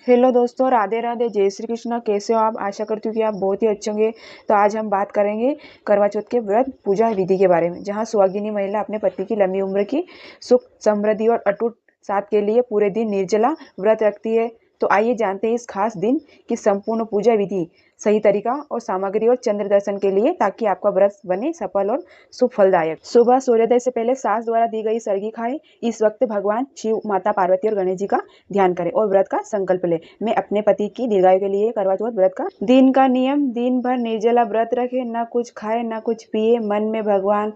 Hello दोस्तों, राधे राधे, जय श्री कृष्णा। कैसे हो आप? आशा करती हूँ कि आप बहुत ही अच्छे होंगे। तो आज हम बात करेंगे करवा चौथ के व्रत पूजा विधि के बारे में, जहाँ सुहागिनी महिला अपने पति की लंबी उम्र की सुख समृद्धि और अटूट साथ के लिए पूरे दिन निर्जला व्रत रखती है। तो आइए जानते हैं इस खास दिन की संपूर्ण पूजा विधि, सही तरीका और सामग्री और चंद्र दर्शन के लिए, ताकि आपका व्रत बने सफल और सुफलदायक। सुबह सूर्योदय से पहले सास द्वारा दी गई सरगी खाएं। इस वक्त भगवान शिव, माता पार्वती और गणेश जी का ध्यान करें और व्रत का संकल्प ले। मैं अपने पति की दीर्घायु के लिए करवा चौथ व्रत का दिन का नियम: दिन भर निर्जला व्रत रखे, न कुछ खाए न कुछ पिए, मन में भगवान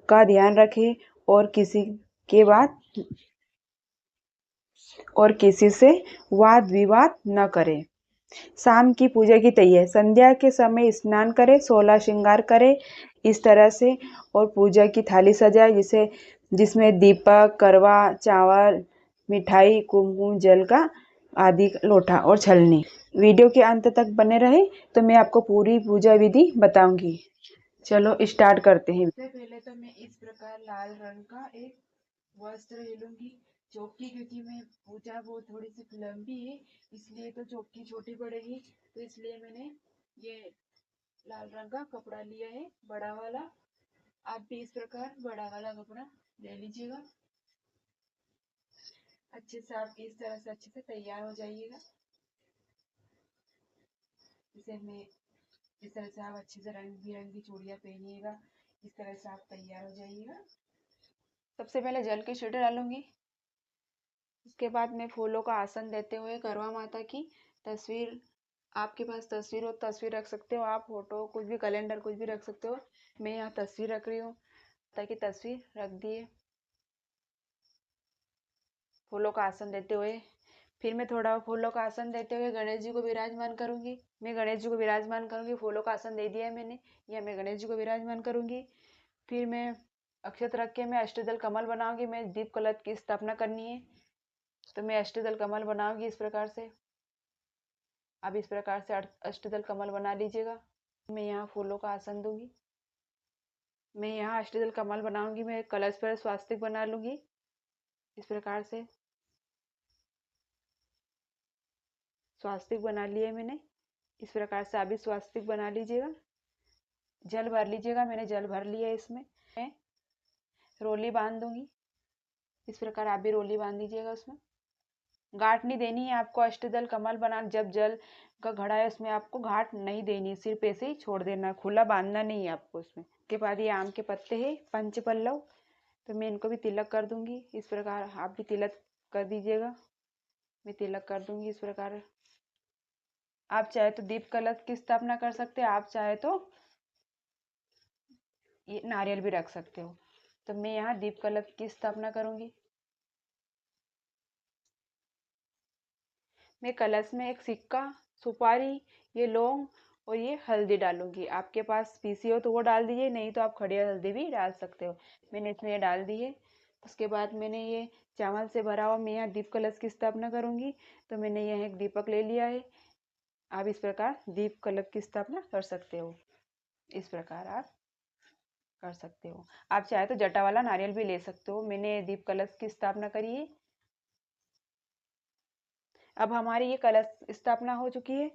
का ध्यान रखे और किसी से वाद विवाद न करे। शाम की पूजा की तैयारी: संध्या के समय स्नान करें, 16 श्रृंगार करें इस तरह से और पूजा की थाली सजाए, जिसमें दीपक, करवा चावल, मिठाई, कुमकुम, जल का आदि लोटा और छलनी। वीडियो के अंत तक बने रहे तो मैं आपको पूरी पूजा विधि बताऊंगी। चलो स्टार्ट करते हैं। सबसे पहले तो मैं इस प्रकार लाल रंग का एक वस्त्र ले लूंगी, चौकी, क्योंकि मैं पूजा वो थोड़ी सी लंबी है, इसलिए तो चौकी छोटी पड़ेगी, तो इसलिए मैंने ये लाल रंग का कपड़ा लिया है, बड़ा वाला। आप भी इस प्रकार बड़ा वाला कपड़ा ले लीजिएगा। अच्छे से आप इस तरह से अच्छे से तैयार हो जाइएगा। इसे मैं इस तरह से आप अच्छे से रंग बिरंगी चूड़ियाँ पहनिएगा। इस तरह से आप तैयार हो जाइएगा। सबसे पहले जल की छींटे डालूंगी। उसके बाद मैं फूलों का आसन देते हुए करवा माता की तस्वीर, आपके पास तस्वीर हो तस्वीर रख सकते हो, आप फोटो कुछ भी, कैलेंडर कुछ भी रख सकते हो। मैं यहाँ तस्वीर रख रही हूँ, ताकि तस्वीर रख दिए। फूलों का आसन देते हुए फिर मैं थोड़ा फूलों का आसन देते हुए गणेश जी को विराजमान करूंगी। मैं गणेश जी को विराजमान करूंगी, फूलों का आसन दे दिया है मैंने, या मैं गणेश जी को विराजमान करूंगी। फिर मैं अक्षत रख के मैं अष्टदल कमल बनाऊंगी। मैं दीप कलश की स्थापना करनी है, तो मैं अष्टदल कमल बनाऊंगी इस प्रकार से। अब इस प्रकार से अष्टदल कमल बना लीजिएगा। मैं यहाँ फूलों का आसन दूंगी। मैं यहाँ अष्टदल कमल बनाऊंगी। मैं कलश पर स्वास्तिक बना लूंगी इस प्रकार से। स्वास्तिक बना लिया मैंने इस प्रकार से। आप भी स्वास्तिक बना लीजिएगा। जल भर लीजिएगा, मैंने जल भर लिया है। इसमें मैं रोली बांध दूंगी इस प्रकार। आप भी रोली बांध दीजिएगा। उसमें गांठ नहीं देनी है आपको। अष्टदल कमल बना, जब जल का घड़ा है उसमें आपको गांठ नहीं देनी है, सिर्फ ऐसे ही छोड़ देना, खुला बांधना नहीं है आपको उसमें। के बाद ये आम के पत्ते हैं, पंच पल्लव, तो मैं इनको भी तिलक कर दूंगी इस प्रकार। आप भी तिलक कर दीजिएगा। मैं तिलक कर दूंगी इस प्रकार। आप चाहे तो दीप कलश की स्थापना कर सकते हैं, आप चाहे तो ये नारियल भी रख सकते हो। तो मैं यहाँ दीप कलश की स्थापना करूंगी। मैं कलश में एक सिक्का, सुपारी, ये लौंग और ये हल्दी डालूंगी। आपके पास पीसी हो तो वो डाल दीजिए, नहीं तो आप खड़ी हल्दी भी डाल सकते हो। मैंने इसमें ये डाल दी है। उसके बाद मैंने ये चावल से भरा हुआ मैं यहाँ दीप कलश की स्थापना करूंगी। तो मैंने यहाँ एक दीपक ले लिया है। आप इस प्रकार दीप कलश की स्थापना कर सकते हो। इस प्रकार आप कर सकते हो। आप चाहे तो जटा वाला नारियल भी ले सकते हो। मैंने दीप कलश की स्थापना करी है। अब हमारी ये कलश स्थापना हो चुकी है।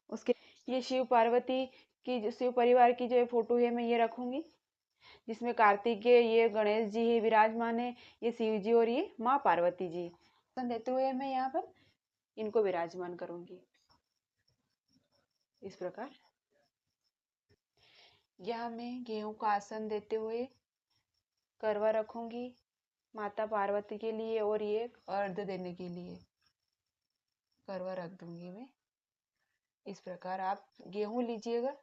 उसके ये शिव पार्वती की, जो शिव परिवार की जो फोटो है, मैं ये रखूंगी, जिसमें कार्तिकेय, ये गणेश जी है विराजमान है, ये शिव जी और ये माँ पार्वती जी देते हुए मैं यहाँ पर इनको विराजमान करूंगी इस प्रकार। यहाँ मैं गेहूं का आसन देते हुए करवा रखूंगी माता पार्वती के लिए, और ये अर्घ देने के लिए करवा रख दूंगी मैं इस प्रकार। आप गेहूं लीजिएगा,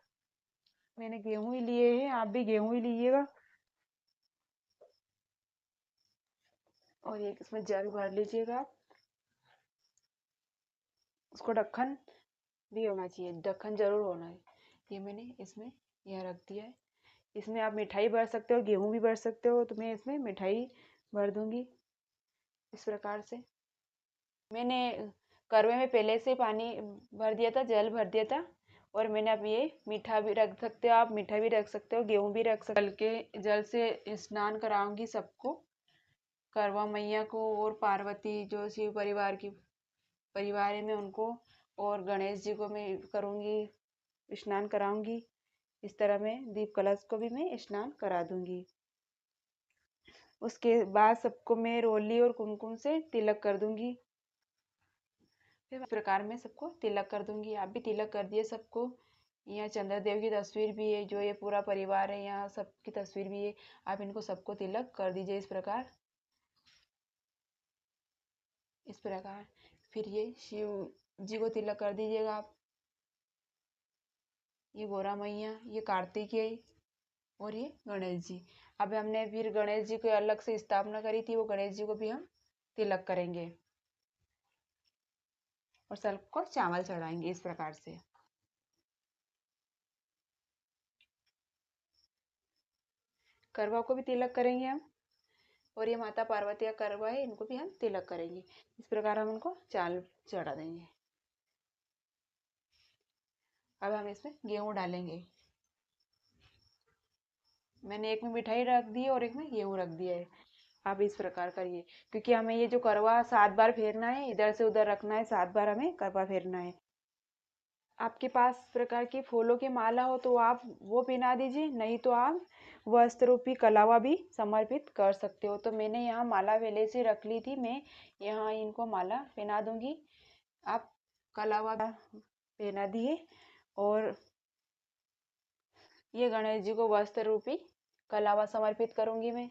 मैंने गेहूं ही लिए हैं, आप भी गेहूं ही लीजिएगा। और एक इसमें जल भर लीजिएगा। उसको ढक्कन भी होना चाहिए, ढक्कन जरूर होना है। ये मैंने इसमें यह रख दिया है। इसमें आप मिठाई भर सकते हो, गेहूं भी भर सकते हो, तो मैं इसमें मिठाई भर दूंगी इस प्रकार से। मैंने करवे में पहले से पानी भर दिया था, जल भर दिया था, और मैंने अब ये मीठा भी रख सकते हो, आप मीठा भी रख सकते हो, गेहूं भी रख सकते हो। जल से स्नान कराऊंगी सबको, करवा मैया को और पार्वती जो शिव परिवार की परिवार है मैं उनको और गणेश जी को मैं करूँगी, स्नान कराऊंगी। इस तरह मैं दीप कलश को भी मैं स्नान करा दूंगी। उसके बाद सबको मैं रोली और कुमकुम से तिलक कर दूंगी। फिर इस प्रकार मैं सबको तिलक कर दूंगी। आप भी तिलक कर दिए सबको। यहाँ चंद्रदेव की तस्वीर भी है, जो ये पूरा परिवार है यहाँ सबकी तस्वीर भी है। आप इनको सबको तिलक कर दीजिए इस प्रकार। इस प्रकार फिर ये शिव जी को तिलक कर दीजिएगा आप। ये गोरा मैया, ये कार्तिकेय और ये गणेश जी। अब हमने फिर गणेश जी को अलग से स्थापना करी थी, वो गणेश जी को भी हम तिलक करेंगे और सबको चावल चढ़ाएंगे इस प्रकार से। करवा को भी तिलक करेंगे हम और ये माता पार्वती का करवा है, इनको भी हम तिलक करेंगे। इस प्रकार हम उनको चावल चढ़ा देंगे। अब हम इसमें गेहूं डालेंगे। मैंने एक में मिठाई रख दी है और एक में गेहूं रख दिया है। आप इस प्रकार करिए, क्योंकि हमें ये जो करवा 7 बार फेरना है, इधर से उधर रखना है, 7 बार हमें करवा फेरना है। आपके पास इस प्रकार की फूलों की माला हो तो आप वो पहना दीजिए, नहीं तो आप वस्त्र रूपी कलावा भी समर्पित कर सकते हो। तो मैंने यहाँ माला पहले से रख ली थी, मैं यहाँ इनको माला पहना दूंगी। आप कलावा पहना दिए और ये गणेश जी को वस्त्र रूपी कलावा समर्पित करूंगी मैं।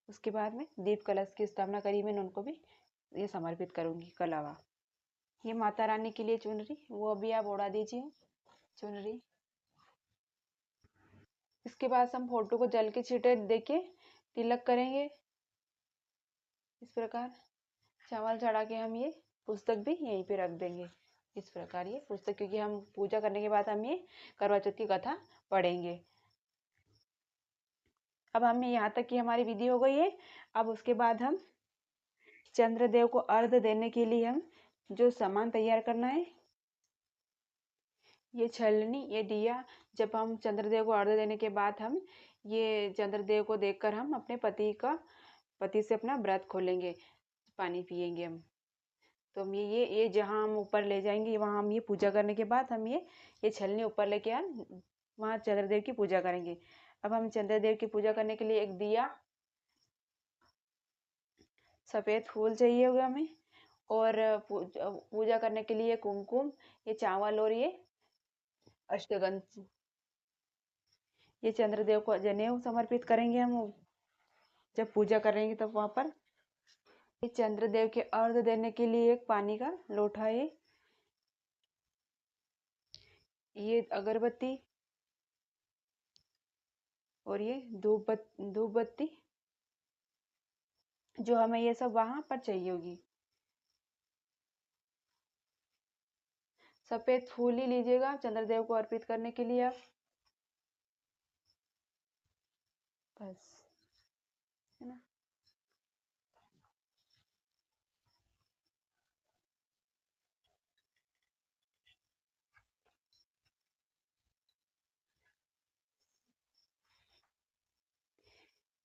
उसके बाद में दीप कलश की स्थापना करी मैंने, उनको भी ये समर्पित करूंगी कलावा। ये माता रानी के लिए चुनरी, वो अभी आप ओढ़ा दीजिए चुनरी। इसके बाद हम फोटो को जल के छींटे देके तिलक करेंगे इस प्रकार। चावल चढ़ा के हम ये पुस्तक भी यहीं पे रख देंगे इस प्रकार। ये पुस्तक, क्योंकि हम पूजा करने के बाद हम ये करवा चौथ की कथा पढ़ेंगे। अब हमें यहाँ तक की हमारी विधि हो गई है। अब उसके बाद हम चंद्रदेव को अर्घ देने के लिए हम जो सामान तैयार करना है, ये छलनी, ये दिया। जब हम चंद्रदेव को अर्घ देने के बाद हम ये चंद्रदेव को देखकर हम अपने पति से अपना व्रत खोलेंगे, पानी पिएंगे हम। तो हम ये जहाँ हम ऊपर ले जाएंगे, वहाँ हम ये पूजा करने के बाद हम ये छलनी ऊपर लेके आ वहाँ चंद्रदेव की पूजा करेंगे। अब हम चंद्रदेव की पूजा करने के लिए एक दिया, सफ़ेद फूल चाहिए होगा हमें, और पूजा करने के लिए कुमकुम, ये चावल और ये अष्टगंध। ये चंद्रदेव को जनेऊ समर्पित करेंगे हम जब पूजा करेंगे तब वहाँ पर। ये चंद्रदेव के अर्घ देने के लिए एक पानी का लोटा है, ये अगरबत्ती और ये धूप बत्ती, जो हमें ये सब वहां पर चाहिए होगी। सफेद फूल ही लीजिएगा चंद्रदेव को अर्पित करने के लिए आप, बस, है ना।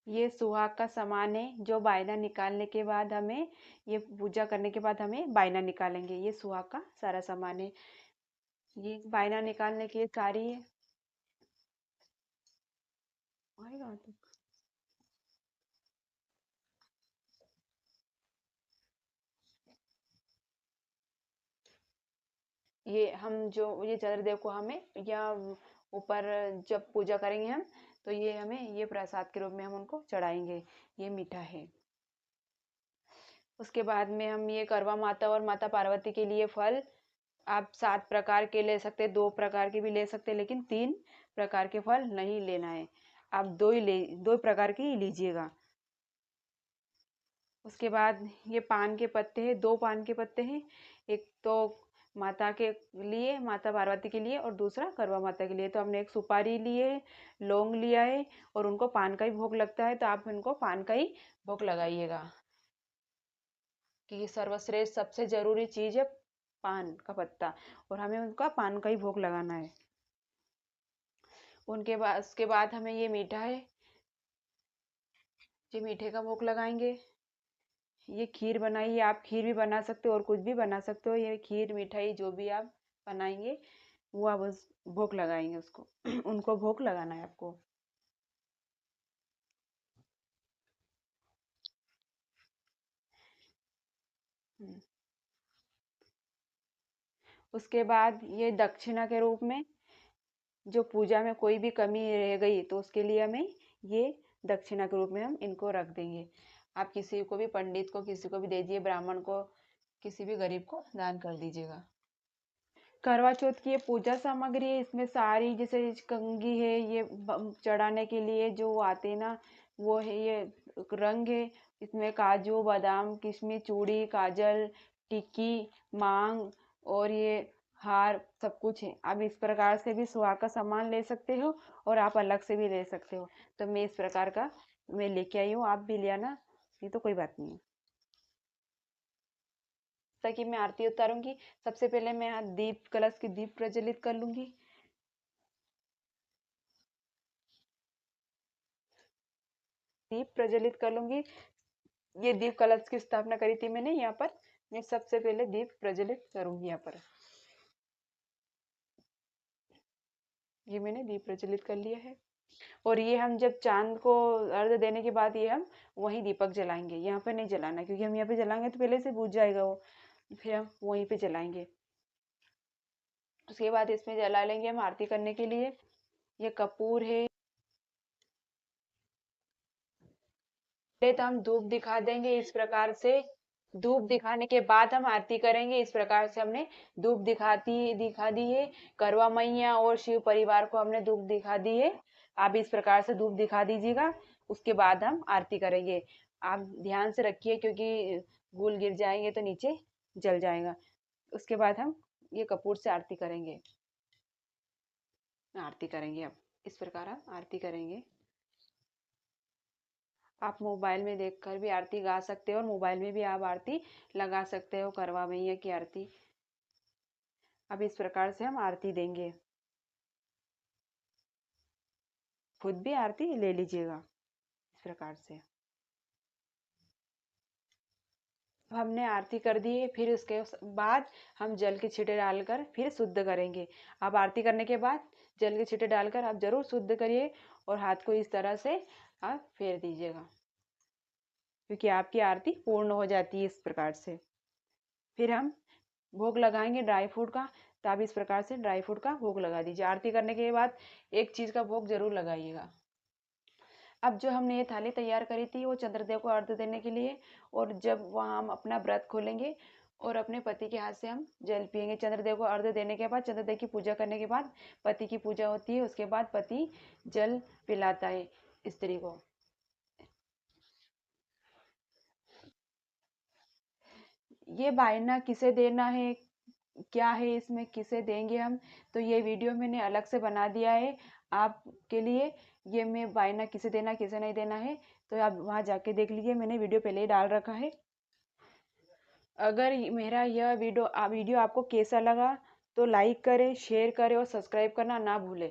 ये सुहाग का सामान है, जो बायना निकालने के बाद हमें, ये पूजा करने के बाद हमें बायना निकालेंगे। ये सुहाग का सारा सामान है, ये बायना निकालने की सारी है। आएगा तो ये हम जो ये चंद्रदेव को हमें या ऊपर जब पूजा करेंगे हम, तो ये हमें ये प्रसाद के रूप में हम उनको चढ़ाएंगे। ये मीठा है। उसके बाद में हम ये करवा माता और माता पार्वती के लिए फल आप 7 प्रकार के ले सकते, 2 प्रकार के भी ले सकते, लेकिन 3 प्रकार के फल नहीं लेना है। आप 2 प्रकार के ही लीजिएगा। उसके बाद ये पान के पत्ते हैं, 2 पान के पत्ते हैं। एक तो माता के लिए, माता पार्वती के लिए, और दूसरा करवा माता के लिए। तो हमने एक सुपारी लिए, लौंग लिया है, और उनको पान का ही भोग लगता है, तो आप इनको पान का ही भोग लगाइएगा, कि सर्वश्रेष्ठ सबसे जरूरी चीज है पान का पत्ता, और हमें उनका पान का ही भोग लगाना है। उसके बाद हमें ये मीठा है, ये मीठे का भोग लगाएंगे। ये खीर बनाइए, आप खीर भी बना सकते हो और कुछ भी बना सकते हो। ये खीर मिठाई जो भी आप बनाएंगे वो आप बस भोग लगाएंगे उसको उनको भोग लगाना है आपको। हम्म। उसके बाद ये दक्षिणा के रूप में जो पूजा में कोई भी कमी रह गई तो उसके लिए हमें ये दक्षिणा के रूप में हम इनको रख देंगे। आप किसी को भी, पंडित को किसी को भी दे दीजिए, ब्राह्मण को, किसी भी गरीब को दान कर दीजिएगा। करवा चौथ की ये पूजा सामग्री है, इसमें सारी जैसे कंघी है, ये चढ़ाने के लिए जो आते हैं ना वो है, ये रंग है, इसमें काजू बादाम किशमिश चूड़ी काजल टिक्की मांग और ये हार सब कुछ है। आप इस प्रकार से भी सुहाग का सामान ले सकते हो और आप अलग से भी ले सकते हो। तो मैं इस प्रकार का मैं लेके आई हूँ, आप भी ले आना, ये तो कोई बात नहीं है। ताकि मैं आरती उतारूंगी, सबसे पहले मैं यहाँ दीप कलश की दीप प्रज्वलित कर लूंगी। दीप प्रज्वलित कर लूंगी। ये दीप कलश की स्थापना करी थी मैंने यहाँ पर। मैं सबसे पहले दीप प्रज्वलित करूंगी यहाँ पर। ये मैंने दीप प्रज्वलित कर लिया है। और ये हम जब चांद को अर्घ देने के बाद ये हम वहीं दीपक जलाएंगे, यहाँ पे नहीं जलाना, क्योंकि हम यहाँ पे जलाएंगे तो पहले से बुझ जाएगा वो, फिर हम वहीं पे जलाएंगे। उसके बाद इसमें जला लेंगे हम आरती करने के लिए। ये कपूर है। पहले तो हम धूप दिखा देंगे इस प्रकार से। धूप दिखाने के बाद हम आरती करेंगे। इस प्रकार से हमने धूप दिखा दी है। करवा मैया और शिव परिवार को हमने धूप दिखा दी है। आप इस प्रकार से धूप दिखा दीजिएगा। उसके बाद हम आरती करेंगे। आप ध्यान से रखिए, क्योंकि गुल गिर जाएंगे तो नीचे जल जाएगा। उसके बाद हम ये कपूर से आरती करेंगे। आरती करेंगे अब इस प्रकार हम आरती करेंगे। आप मोबाइल में देखकर भी आरती गा सकते हो और मोबाइल में भी आप आरती लगा सकते हो, करवा मैया की आरती। अब इस प्रकार से हम आरती देंगे। खुद भी आरती ले लीजिएगा इस प्रकार से। हमने आरती कर दी है, फिर उसके बाद हम जल के छींटे डालकर फिर शुद्ध करेंगे। आप आरती करने के बाद जल के छींटे डालकर आप जरूर शुद्ध करिए और हाथ को इस तरह से आप फेर दीजिएगा, क्योंकि आपकी आरती पूर्ण हो जाती है इस प्रकार से। फिर हम भोग लगाएंगे ड्राई फ्रूट का। तो आप इस प्रकार से ड्राई फ्रूट का भोग लगा दीजिए। आरती करने के बाद एक चीज का भोग जरूर लगाइएगा। अब जो हमने ये थाली तैयार करी थी वो चंद्रदेव को अर्घ्य देने के लिए, और जब वहाँ हम अपना व्रत खोलेंगे और अपने पति के हाथ से हम जल पिएंगे। चंद्रदेव को अर्घ्य देने के बाद, चंद्रदेव की पूजा करने के बाद पति की पूजा होती है। उसके बाद पति जल पिलाता है स्त्री को। ये वायना किसे देना है, क्या है इसमें, किसे देंगे हम, तो ये वीडियो मैंने अलग से बना दिया है आपके लिए। ये मैं वायना किसे देना किसे नहीं देना है तो आप वहाँ जाके देख लीजिए, मैंने वीडियो पहले ही डाल रखा है। अगर मेरा यह वीडियो आपको कैसा लगा तो लाइक करें, शेयर करें और सब्सक्राइब करना ना भूलें।